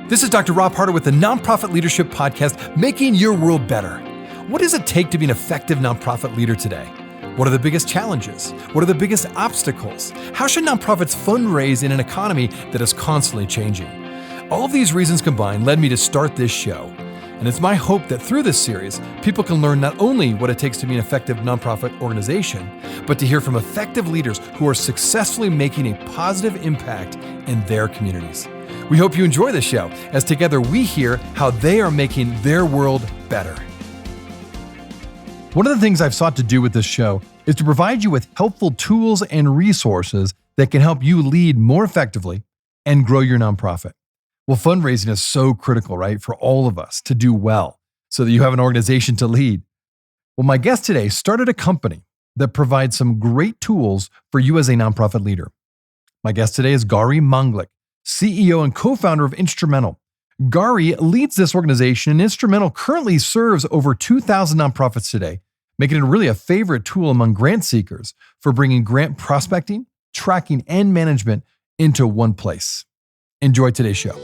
This is Dr. Rob Harder with the Nonprofit Leadership Podcast, Making Your World Better. What does it take to be an effective nonprofit leader today? What are the biggest challenges? What are the biggest obstacles? How should nonprofits fundraise in an economy that is constantly changing? All of these reasons combined led me to start this show. And it's my hope that through this series, people can learn not only what it takes to be an effective nonprofit organization, but to hear from effective leaders who are successfully making a positive impact in their communities. We hope you enjoy the show, as together we hear how they are making their world better. One of the things I've sought to do with this show is to provide you with helpful tools and resources that can help you lead more effectively and grow your nonprofit. Well, fundraising is so critical, right, for all of us to do well so that you have an organization to lead. Well, my guest today started a company that provides some great tools for you as a nonprofit leader. My guest today is Gauri Manglik, CEO and co-founder of Instrumentl. Gauri leads this organization, and Instrumentl currently serves over 2,000 nonprofits today, making it really a favorite tool among grant seekers for bringing grant prospecting, tracking, and management into one place. Enjoy today's show.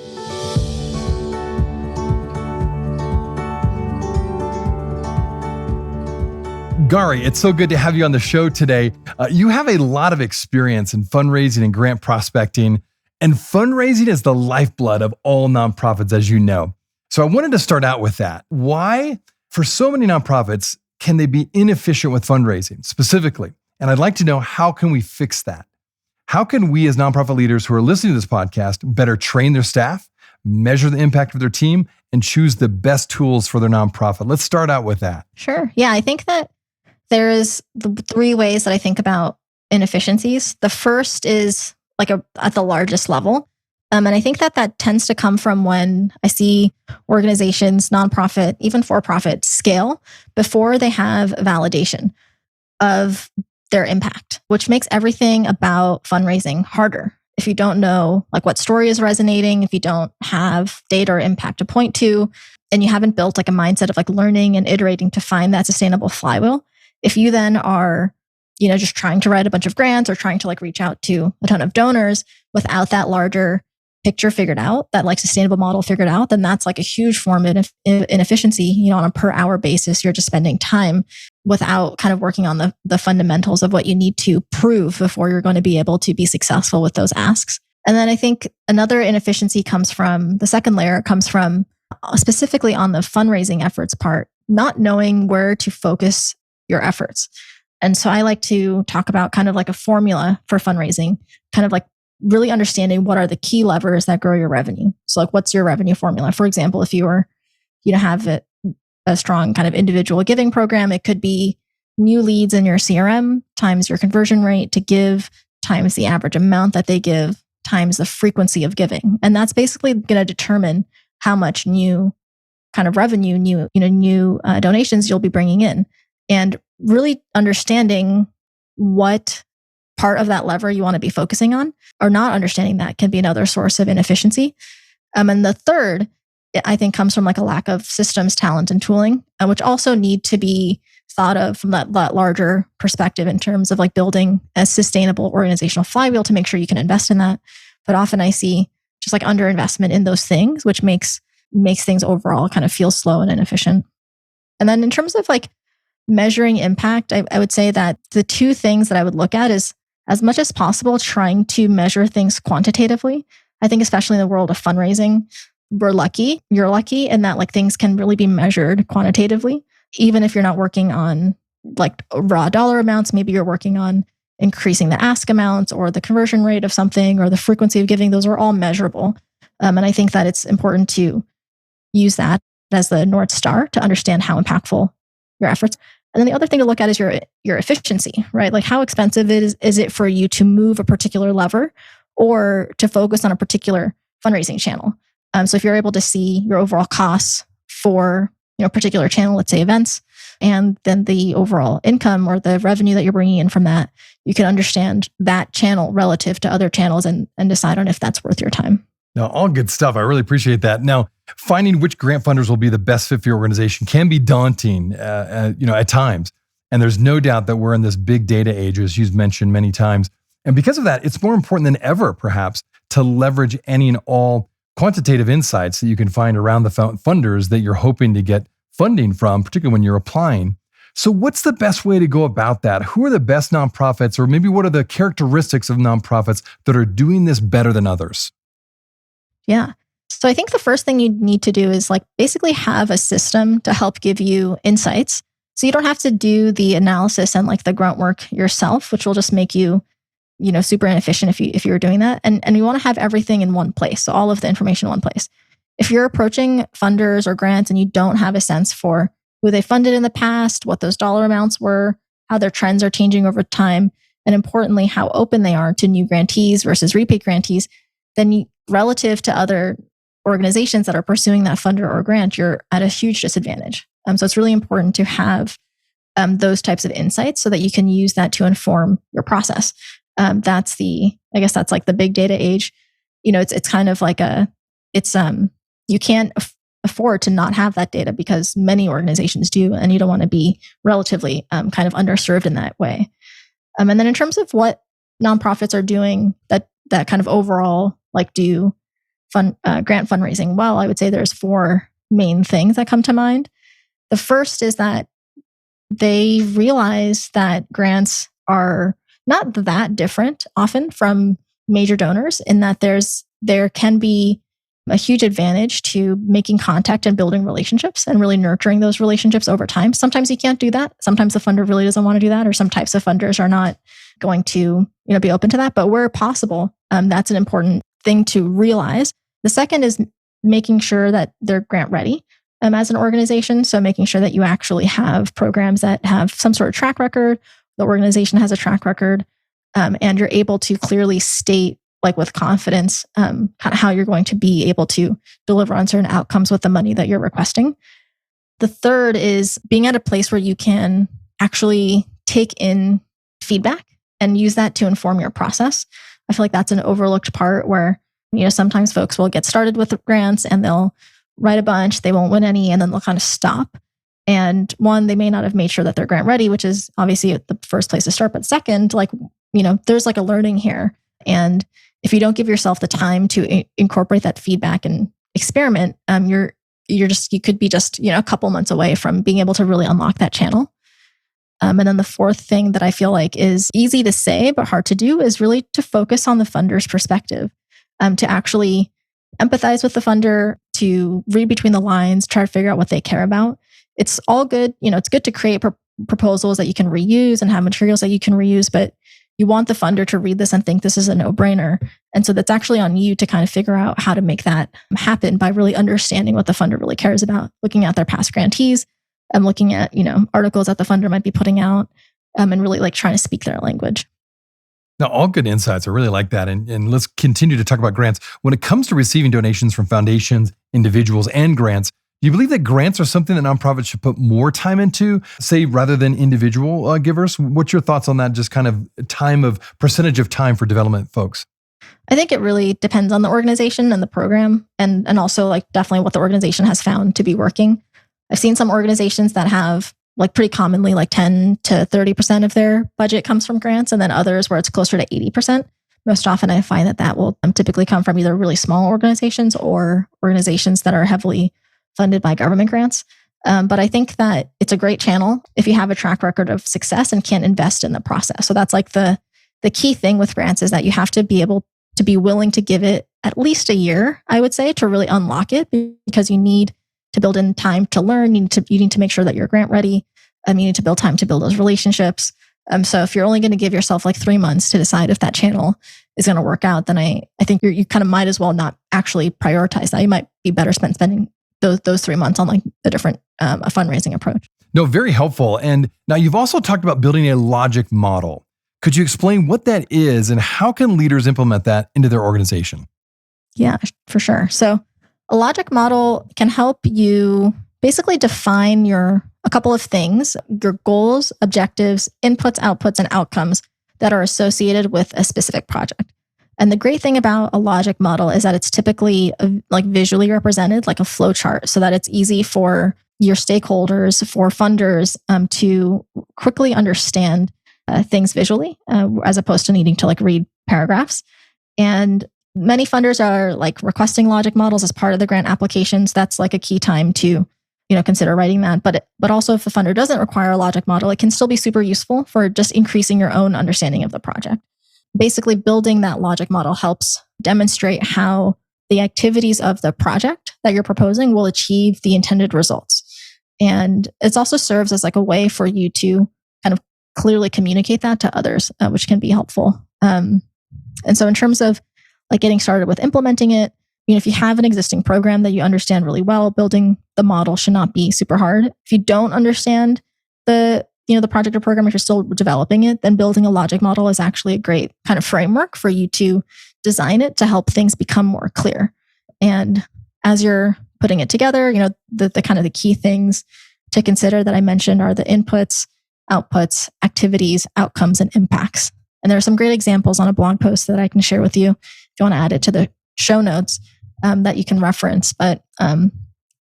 Gauri, it's so good to have you on the show today. You have a lot of experience in fundraising and grant prospecting. And fundraising is the lifeblood of all nonprofits, as you know. So I wanted to start out with that. Why, for so many nonprofits, can they be inefficient with fundraising specifically? And I'd like to know, how can we fix that? How can we as nonprofit leaders who are listening to this podcast better train their staff, measure the impact of their team, and choose the best tools for their nonprofit? Let's start out with that. Sure. Yeah, I think that there is the three ways that I think about inefficiencies. The first is at the largest level. And I think that tends to come from when I see organizations, nonprofit, even for-profit, scale before they have validation of their impact, which makes everything about fundraising harder. If you don't know what story is resonating, if you don't have data or impact to point to, and you haven't built a mindset of learning and iterating to find that sustainable flywheel, if you then are just trying to write a bunch of grants or trying to reach out to a ton of donors without that larger picture figured out, that sustainable model figured out, then that's a huge form of inefficiency. On a per hour basis, you're just spending time without kind of working on the fundamentals of what you need to prove before you're going to be able to be successful with those asks. And then I think another inefficiency comes from the second layer, comes from specifically on the fundraising efforts part, not knowing where to focus your efforts. And so I like to talk about kind of a formula for fundraising, kind of really understanding what are the key levers that grow your revenue. So what's your revenue formula? For example, if you were, have a strong kind of individual giving program, it could be new leads in your CRM times your conversion rate to give times the average amount that they give times the frequency of giving. And that's basically going to determine how much new kind of revenue, new donations you'll be bringing in. And really understanding what part of that lever you want to be focusing on, or not understanding that can be another source of inefficiency. And the third, I think, comes from a lack of systems, talent, and tooling, which also need to be thought of from that larger perspective in terms of building a sustainable organizational flywheel to make sure you can invest in that. But often I see just underinvestment in those things, which makes things overall kind of feel slow and inefficient. And then in terms of measuring impact, I would say that the two things that I would look at is, as much as possible, trying to measure things quantitatively. I think especially in the world of fundraising, you're lucky in that things can really be measured quantitatively. Even if you're not working on raw dollar amounts, maybe you're working on increasing the ask amounts or the conversion rate of something or the frequency of giving. Those are all measurable. And I think that it's important to use that as the North Star to understand how impactful your efforts. And then the other thing to look at is your efficiency, right? How expensive is it for you to move a particular lever or to focus on a particular fundraising channel? So if you're able to see your overall costs for a particular channel, let's say events, and then the overall income or the revenue that you're bringing in from that, you can understand that channel relative to other channels and decide on if that's worth your time. Now, all good stuff. I really appreciate that. Now, finding which grant funders will be the best fit for your organization can be daunting, at times. And there's no doubt that we're in this big data age, as you've mentioned many times. And because of that, it's more important than ever, perhaps, to leverage any and all quantitative insights that you can find around the funders that you're hoping to get funding from, particularly when you're applying. So what's the best way to go about that? Who are the best nonprofits, or maybe what are the characteristics of nonprofits that are doing this better than others? Yeah. So I think the first thing you need to do is like basically have a system to help give you insights. So you don't have to do the analysis and like the grunt work yourself, which will just make you, super inefficient if you're doing that. And you want to have everything in one place. So all of the information in one place. If you're approaching funders or grants and you don't have a sense for who they funded in the past, what those dollar amounts were, how their trends are changing over time, and importantly, how open they are to new grantees versus repeat grantees, then relative to other organizations that are pursuing that funder or grant, you're at a huge disadvantage. So it's really important to have those types of insights so that you can use that to inform your process. That's like the big data age. It's kind of like you can't afford to not have that data because many organizations do, and you don't want to be relatively kind of underserved in that way. And then in terms of what nonprofits are doing that kind of overall do grant fundraising well, I would say there's 4 main things that come to mind. The first is that they realize that grants are not that different often from major donors, in that there can be a huge advantage to making contact and building relationships and really nurturing those relationships over time. Sometimes you can't do that. Sometimes the funder really doesn't want to do that, or some types of funders are not going to be open to that. But where possible, that's an important thing to realize. The second is making sure that they're grant ready as an organization. So making sure that you actually have programs that have some sort of track record, the organization has a track record, and you're able to clearly state with confidence kind of how you're going to be able to deliver on certain outcomes with the money that you're requesting. The third is being at a place where you can actually take in feedback and use that to inform your process. I feel like that's an overlooked part where, sometimes folks will get started with the grants and they'll write a bunch, they won't win any, and then they'll kind of stop. And one, they may not have made sure that they're grant ready, which is obviously the first place to start. But second, there's a learning here. And if you don't give yourself the time to incorporate that feedback and experiment, you could be just a couple months away from being able to really unlock that channel. And then the fourth thing that I feel like is easy to say but hard to do is really to focus on the funder's perspective, to actually empathize with the funder, to read between the lines, try to figure out what they care about. It's all good. It's good to create proposals that you can reuse and have materials that you can reuse, but you want the funder to read this and think this is a no-brainer. And so that's actually on you to kind of figure out how to make that happen by really understanding what the funder really cares about, looking at their past grantees and looking at, articles that the funder might be putting out, and really trying to speak their language. Now, all good insights. I really like that. And let's continue to talk about grants. When it comes to receiving donations from foundations, individuals, and grants, do you believe that grants are something that nonprofits should put more time into, say, rather than individual givers? What's your thoughts on that, just kind of percentage of time for development folks? I think it really depends on the organization and the program, and also definitely what the organization has found to be working. I've seen some organizations that have pretty commonly 10 to 30% of their budget comes from grants, and then others where it's closer to 80%. Most often I find that will typically come from either really small organizations or organizations that are heavily funded by government grants. But I think that it's a great channel if you have a track record of success and can invest in the process. So that's the key thing with grants, is that you have to be able to be willing to give it at least a year, I would say, to really unlock it, because you need to build in time to learn. You need to make sure that you're grant ready. You need to build time to build those relationships. So if you're only going to give yourself 3 months to decide if that channel is going to work out, then I think you kind of might as well not actually prioritize that. You might be better spending those 3 months on the different a fundraising approach. No, very helpful. And now you've also talked about building a logic model. Could you explain what that is and how can leaders implement that into their organization? Yeah, for sure. So a logic model can help you basically define a couple of things: your goals, objectives, inputs, outputs, and outcomes that are associated with a specific project. And the great thing about a logic model is that it's typically visually represented like a flow chart, so that it's easy for your stakeholders, for funders, to quickly understand things visually, as opposed to needing to read paragraphs. And Many funders are like requesting logic models as part of the grant applications. That's like a key time to consider writing that. But also if the funder doesn't require a logic model, it can still be super useful for just increasing your own understanding of the project. Basically, building that logic model helps demonstrate how the activities of the project that you're proposing will achieve the intended results. And it also serves as like a way for you to kind of clearly communicate that to others, which can be helpful. And so in terms of like getting started with implementing it, if you have an existing program that you understand really well, building the model should not be super hard. If you don't understand the project or program, if you're still developing it, then building a logic model is actually a great kind of framework for you to design it to help things become more clear. And as you're putting it together, the kind of the key things to consider that I mentioned are the inputs, outputs, activities, outcomes, and impacts. And there are some great examples on a blog post that I can share with you if you want to add it to the show notes that you can reference. But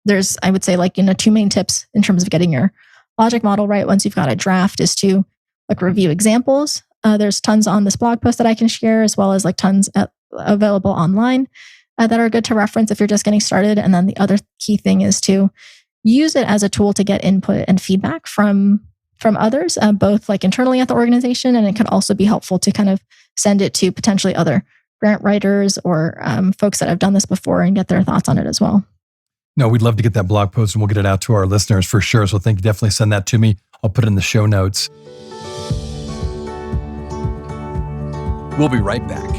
there's, I would say, like, two main tips in terms of getting your logic model right once you've got a draft is to like review examples. There's tons on this blog post that I can share, as well as like tons available online that are good to reference if you're just getting started. And then the other key thing is to use it as a tool to get input and feedback from others, both like internally at the organization, and it can also be helpful to kind of send it to potentially other grant writers or folks that have done this before and get their thoughts on it as well. No, we'd love to get that blog post and we'll get it out to our listeners for sure. So thank you. Definitely send that to me. I'll put it in the show notes. We'll be right back.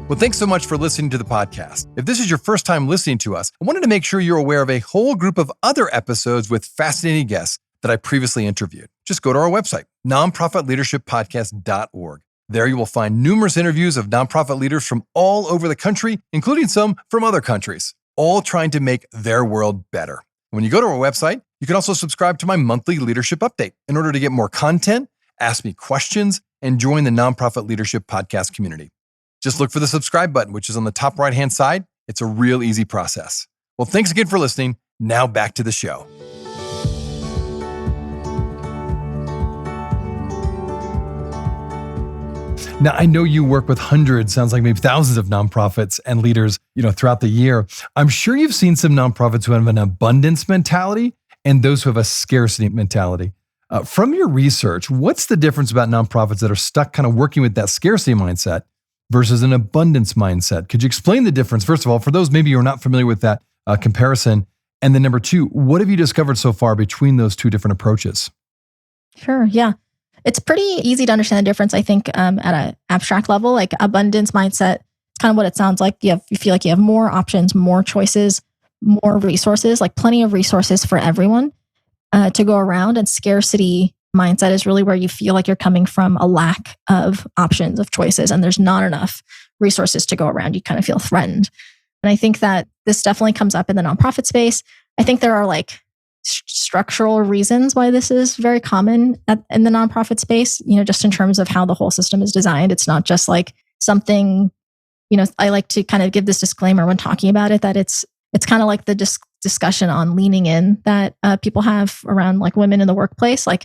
Well, thanks so much for listening to the podcast. If this is your first time listening to us, I wanted to make sure you're aware of a whole group of other episodes with fascinating guests that I previously interviewed. Just go to our website, nonprofitleadershippodcast.org. There you will find numerous interviews of nonprofit leaders from all over the country, including some from other countries, all trying to make their world better. When you go to our website, you can also subscribe to my monthly leadership update in order to get more content, ask me questions, and join the Nonprofit Leadership Podcast community. Just look for the subscribe button, which is on the top right-hand side. It's a real easy process. Well, thanks again for listening. Now back to the show. Now, I know you work with hundreds, sounds like maybe thousands of nonprofits and leaders, throughout the year. I'm sure you've seen some nonprofits who have an abundance mentality and those who have a scarcity mentality. From your research, what's the difference about nonprofits that are stuck kind of working with that scarcity mindset versus an abundance mindset? Could you explain the difference, first of all, for those maybe who are not familiar with that comparison? And then number two, what have you discovered so far between those two different approaches? Sure, yeah. It's pretty easy to understand the difference, I think, at an abstract level. Like abundance mindset, it's kind of what it sounds like. You feel like you have more options, more choices, more resources, like plenty of resources for everyone to go around. And scarcity mindset is really where you feel like you're coming from a lack of options, of choices, and there's not enough resources to go around. You kind of feel threatened. And I think that this definitely comes up in the nonprofit space. I think there are like structural reasons why this is very common in the nonprofit space, just in terms of how the whole system is designed. It's not just like something, I like to kind of give this disclaimer when talking about it, that it's kind of like the discussion on leaning in that people have around like women in the workplace. Like,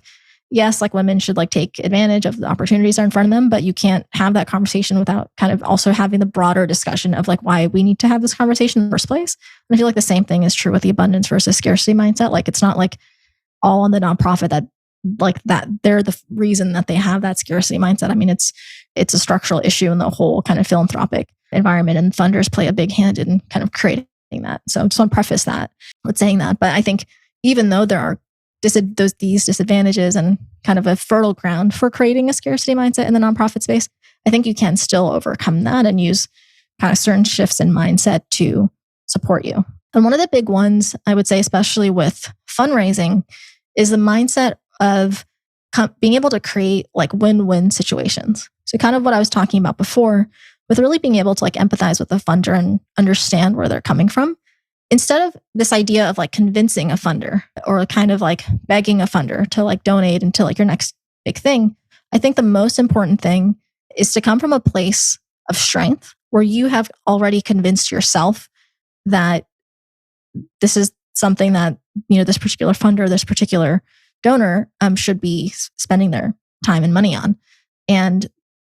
yes, like women should like take advantage of the opportunities that are in front of them, but you can't have that conversation without kind of also having the broader discussion of like why we need to have this conversation in the first place. And I feel like the same thing is true with the abundance versus scarcity mindset. Like it's not like all on the nonprofit that they're the reason that they have that scarcity mindset. I mean, it's a structural issue in the whole kind of philanthropic environment, and funders play a big hand in kind of creating that. So I just want to preface that with saying that. But I think even though there are these disadvantages and kind of a fertile ground for creating a scarcity mindset in the nonprofit space, I think you can still overcome that and use kind of certain shifts in mindset to support you. And one of the big ones, I would say, especially with fundraising, is the mindset of being able to create like win-win situations. So kind of what I was talking about before, with really being able to like empathize with the funder and understand where they're coming from. Instead of this idea of like convincing a funder or kind of like begging a funder to like donate into like your next big thing, I think the most important thing is to come from a place of strength where you have already convinced yourself that this is something that, this particular funder, this particular donor should be spending their time and money on. And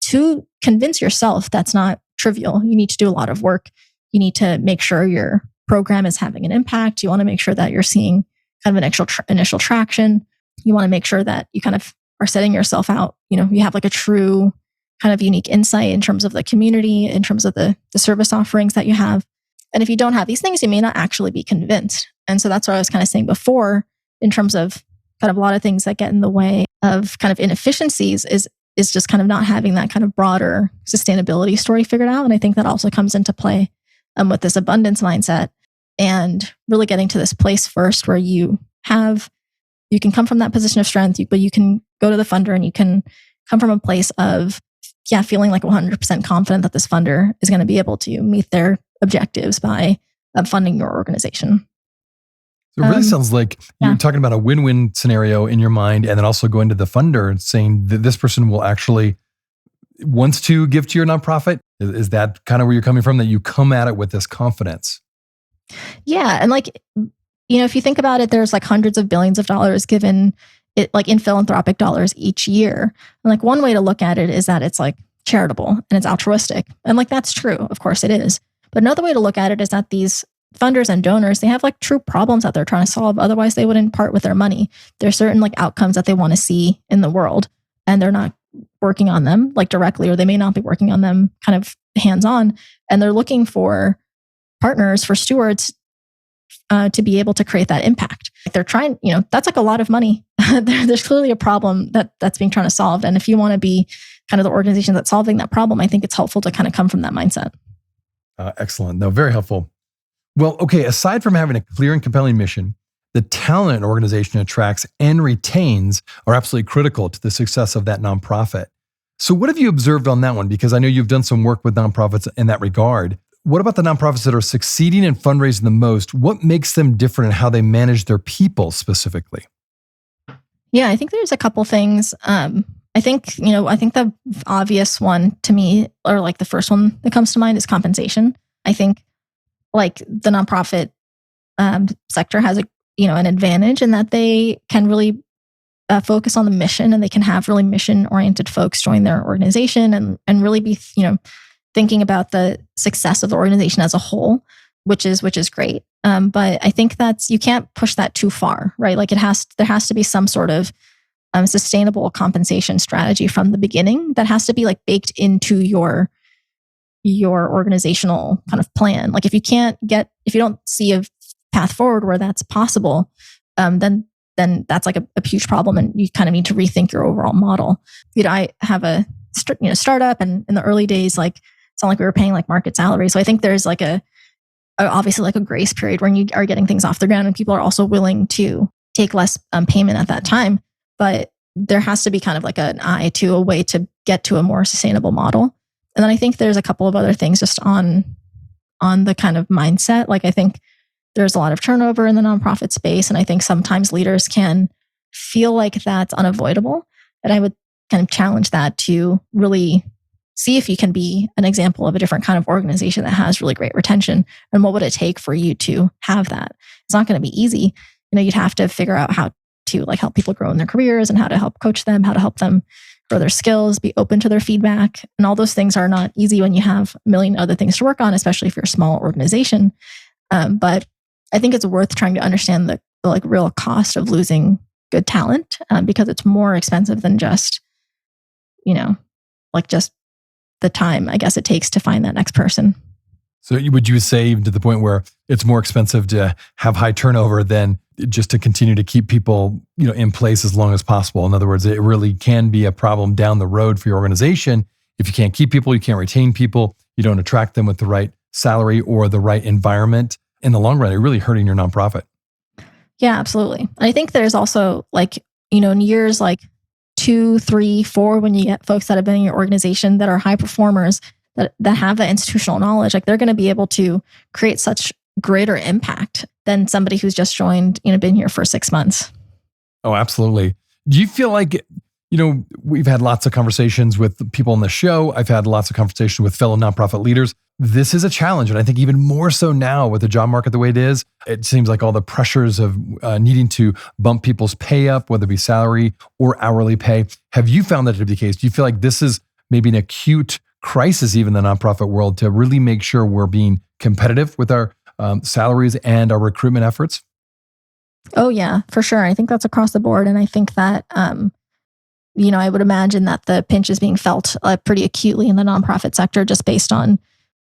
to convince yourself that's not trivial. You need to do a lot of work. You need to make sure your program is having an impact. You want to make sure that you're seeing kind of an initial traction. You want to make sure that you kind of are setting yourself out. You have like a true kind of unique insight in terms of the community, in terms of the service offerings that you have. And if you don't have these things, you may not actually be convinced. And so that's what I was kind of saying before in terms of kind of a lot of things that get in the way of kind of inefficiencies is just kind of not having that kind of broader sustainability story figured out. And I think that also comes into play with this abundance mindset and really getting to this place first where you can come from that position of strength, but you can go to the funder and you can come from a place of, feeling like 100% confident that this funder is going to be able to meet their objectives by funding your organization. So it really sounds like you're talking about a win-win scenario in your mind, and then also going to the funder and saying that this person will actually wants to give to your nonprofit. Is that kind of where you're coming from, that you come at it with this confidence? Yeah. And if you think about it, there's like hundreds of billions of dollars given it like in philanthropic dollars each year. And like one way to look at it is that it's like charitable and it's altruistic. And like that's true. Of course it is. But another way to look at it is that these funders and donors, they have like true problems that they're trying to solve. Otherwise they wouldn't part with their money. There's certain like outcomes that they want to see in the world, and they're not working on them like directly, or they may not be working on them kind of hands-on. And they're looking for partners, for stewards to be able to create that impact. They're trying, that's like a lot of money. There's clearly a problem that's being trying to solve. And if you want to be kind of the organization that's solving that problem, I think it's helpful to kind of come from that mindset. Excellent. No, very helpful. Well, okay, aside from having a clear and compelling mission, the talent an organization attracts and retains are absolutely critical to the success of that nonprofit. So what have you observed on that one? Because I know you've done some work with nonprofits in that regard. What about the nonprofits that are succeeding in fundraising the most? What makes them different in how they manage their people specifically? Yeah, I think there's a couple things. I think the obvious one to me, or like the first one that comes to mind, is compensation. I think like the nonprofit sector has an advantage in that they can really focus on the mission, and they can have really mission-oriented folks join their organization and really be thinking about the success of the organization as a whole, which is great. But I think you can't push that too far, right? Like there has to be some sort of sustainable compensation strategy from the beginning that has to be like baked into your organizational kind of plan. Like if you don't see a path forward where that's possible, then that's like a huge problem, and you kind of need to rethink your overall model. I have a startup, and in the early days, like it's not like we were paying like market salary. So I think there's like obviously like a grace period when you are getting things off the ground, and people are also willing to take less payment at that time. But there has to be kind of like an eye to a way to get to a more sustainable model. And then I think there's a couple of other things just on the kind of mindset. Like I think there's a lot of turnover in the nonprofit space, and I think sometimes leaders can feel like that's unavoidable. And I would kind of challenge that to really see if you can be an example of a different kind of organization that has really great retention, and what would it take for you to have that. It's not going to be easy. You'd have to figure out how to like help people grow in their careers, and how to help coach them, how to help them grow their skills, be open to their feedback. And all those things are not easy when you have a million other things to work on, especially if you're a small organization. But I think it's worth trying to understand the like real cost of losing good talent, because it's more expensive than just, just the time, I guess, it takes to find that next person. So would you say even to the point where it's more expensive to have high turnover than just to continue to keep people, in place as long as possible? In other words, it really can be a problem down the road for your organization. If you can't keep people, you can't retain people, you don't attract them with the right salary or the right environment. In the long run, you're really hurting your nonprofit. Yeah, absolutely. I think there's also in years like 2, 3, 4, when you get folks that have been in your organization that are high performers, that have that institutional knowledge, like they're going to be able to create such greater impact than somebody who's just joined, been here for 6 months. Oh, absolutely. Do you feel like, we've had lots of conversations with people on the show. I've had lots of conversations with fellow nonprofit leaders. This is a challenge. And I think even more so now with the job market the way it is, it seems like all the pressures of needing to bump people's pay up, whether it be salary or hourly pay. Have you found that to be the case? Do you feel like this is maybe an acute crisis even in the nonprofit world to really make sure we're being competitive with our salaries and our recruitment efforts? Oh yeah, for sure. I think that's across the board. And I think that, I would imagine that the pinch is being felt pretty acutely in the nonprofit sector just based on,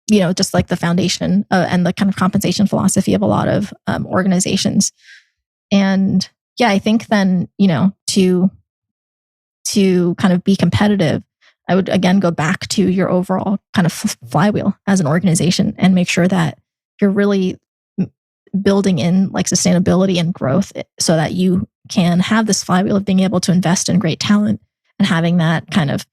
just like the foundation and the kind of compensation philosophy of a lot of organizations. And yeah, I think then, to kind of be competitive, I would again go back to your overall kind of flywheel as an organization and make sure that you're really building in like sustainability and growth so that you can have this flywheel of being able to invest in great talent and having that kind of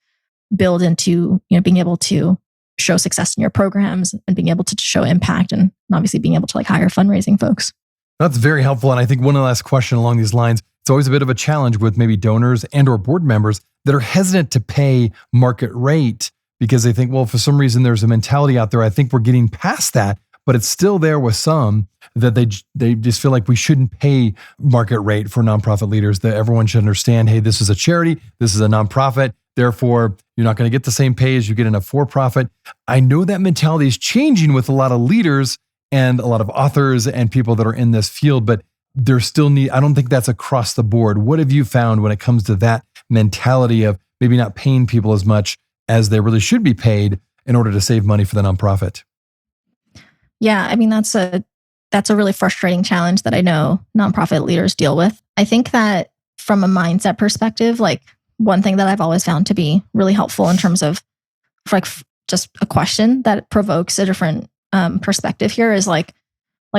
build into, being able to show success in your programs and being able to show impact and obviously being able to like hire fundraising folks. That's very helpful. And I think one last question along these lines, it's always a bit of a challenge with maybe donors and or board members that are hesitant to pay market rate because they think, well, for some reason there's a mentality out there. I think we're getting past that, but it's still there with some that they just feel like we shouldn't pay market rate for nonprofit leaders, that everyone should understand, hey, this is a charity, this is a nonprofit, therefore you're not going to get the same pay as you get in a for-profit. I know that mentality is changing with a lot of leaders and a lot of authors and people that are in this field, but there's still I don't think that's across the board. What have you found when it comes to that mentality of maybe not paying people as much as they really should be paid in order to save money for the nonprofit? Yeah, I mean, that's a really frustrating challenge that I know nonprofit leaders deal with. I think that from a mindset perspective, like one thing that I've always found to be really helpful in terms of like just a question that provokes a different perspective here is like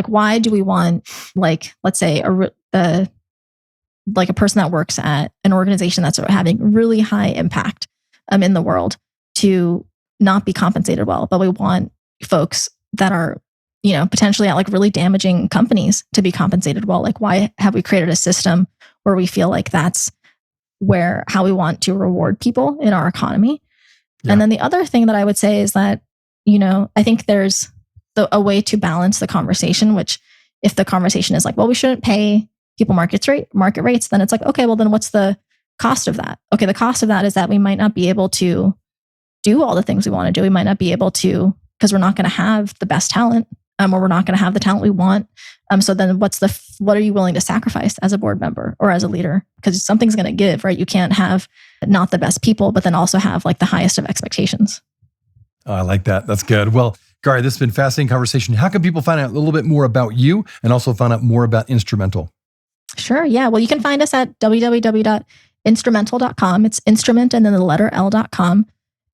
why do we want, like, let's say a person that works at an organization that's having really high impact in the world to not be compensated well, but we want folks that are potentially at like really damaging companies to be compensated well. Like, why have we created a system where we feel like that's how we want to reward people in our economy? Yeah. And then the other thing that I would say is that, I think there's a way to balance the conversation, which if the conversation is like, well, we shouldn't pay people market rates, then it's like, okay, well then what's the cost of that? Okay, the cost of that is that we might not be able to do all the things we want to do. We might not be able to, because we're not going to have the best talent, or we're not going to have the talent we want. So then what are you willing to sacrifice as a board member or as a leader? Because something's going to give, right? You can't have not the best people, but then also have like the highest of expectations. Oh, I like that. That's good. Well, Gauri, this has been a fascinating conversation. How can people find out a little bit more about you and also find out more about Instrumentl? Sure. Yeah. Well, you can find us at www.instrumentl.com. It's instrument and then the letter L.com.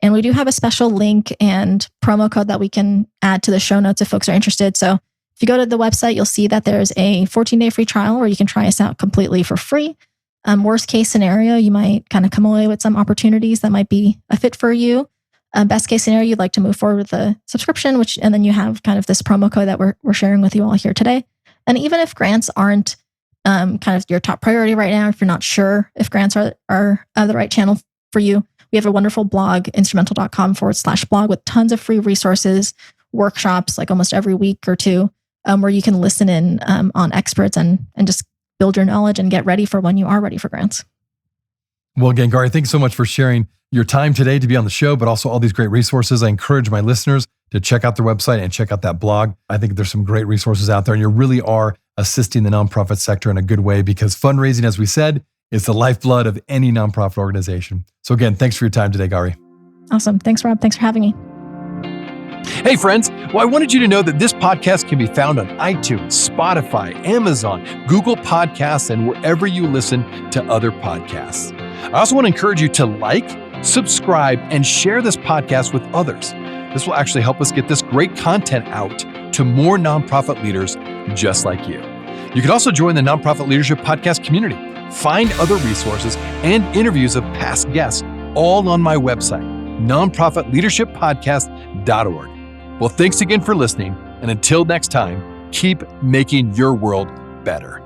And we do have a special link and promo code that we can add to the show notes if folks are interested. So if you go to the website, you'll see that there's a 14-day free trial where you can try us out completely for free. Worst case scenario, you might kind of come away with some opportunities that might be a fit for you. Best case scenario, you'd like to move forward with the subscription, and then you have kind of this promo code that we're sharing with you all here today. And even if grants aren't kind of your top priority right now, if you're not sure if grants are the right channel for you, we have a wonderful blog, instrumentl.com/blog, with tons of free resources, workshops like almost every week or two, where you can listen in on experts and just build your knowledge and get ready for when you are ready for grants. Well, again, Gauri, thanks so much for sharing your time today to be on the show, but also all these great resources. I encourage my listeners to check out their website and check out that blog. I think there's some great resources out there, and you really are assisting the nonprofit sector in a good way because fundraising, as we said, is the lifeblood of any nonprofit organization. So again, thanks for your time today, Gauri. Awesome. Thanks, Rob. Thanks for having me. Hey, friends. Well, I wanted you to know that this podcast can be found on iTunes, Spotify, Amazon, Google Podcasts, and wherever you listen to other podcasts. I also want to encourage you to like, subscribe, and share this podcast with others. This will actually help us get this great content out to more nonprofit leaders just like you. You can also join the Nonprofit Leadership Podcast community. Find other resources and interviews of past guests, all on my website, nonprofitleadershippodcast.org. Well, thanks again for listening. And until next time, keep making your world better.